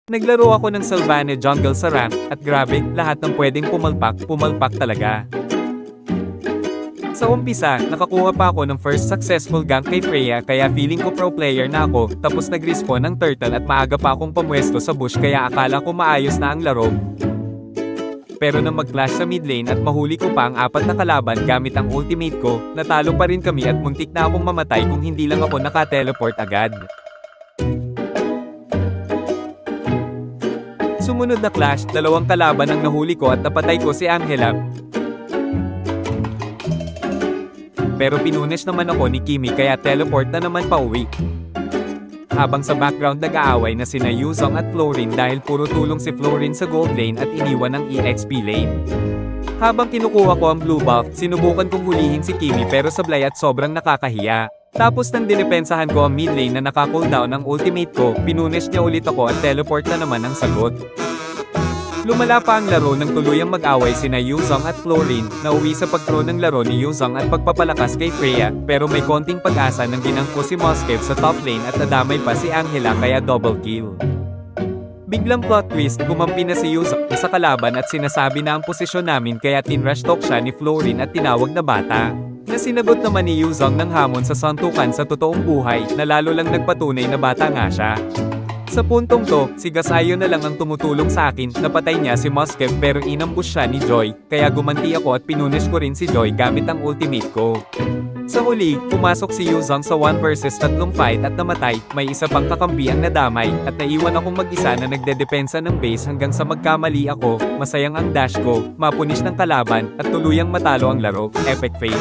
Naglaro ako ng Sylvania Jungle sa rank, at grabe, lahat ng pwedeng pumalpak talaga. Sa umpisa, nakakuha pa ako ng first successful gank kay Freya kaya feeling ko pro player na ako, tapos nag-respawn ng turtle at maaga pa akong pamwesto sa bush kaya akala ko maayos na ang laro. Pero nang mag-clash sa mid lane at mahuli ko pa ang 4 na kalaban gamit ang ultimate ko, natalo pa rin kami at muntik na akong mamatay kung hindi lang ako naka-teleport agad. Sumunod na clash, 2 kalaban ang nahuli ko at napatay ko si Angela. Pero pinunes naman ako ni Kimi kaya teleport na naman pauwi. Habang sa background nag-aaway na sina Yuzong at Florin dahil puro tulong si Florin sa gold lane at iniwan ng EXP lane. Habang kinukuha ko ang blue buff, sinubukan kong hulihin si Kimi pero sablay at sobrang nakakahiya. Tapos nang dinepensahan ko ang mid lane na naka-cooldown ang ultimate ko, pinunes niya ulit ako at teleport na naman ang sagot. Lumala pa ang laro nang tuluyang mag-away sina Yuzong at Florin, nauwi sa pag-pro ng laro ni Yuzong at pagpapalakas kay Freya, pero may konting pag-asa nang ginangko si Moskev sa top lane at nadamay pa si Angela kaya double kill. Biglang plot twist, gumampi na si Yuzong sa kalaban at sinasabi na ang posisyon namin kaya tinrush talk siya ni Florin at tinawag na bata. Na sinagot naman ni Yuzong ng hamon sa santukan sa totoong buhay, na lalo lang nagpatunay na bata nga siya. Sa puntong to, si Gasayo na lang ang tumutulong sa akin, napatay niya si Moskev pero inambush siya ni Joy, kaya gumanti ako at pinunis ko rin si Joy gamit ang ultimate ko. Sa huli, pumasok si Yuzong sa 1 versus 3 fight at namatay, may isa pang kakampi ang nadamay, at naiwan akong mag-isa na nagdedepensa ng base hanggang sa magkamali ako, masayang ang dash ko, mapunish ng kalaban, at tuluyang matalo ang laro, epic fail.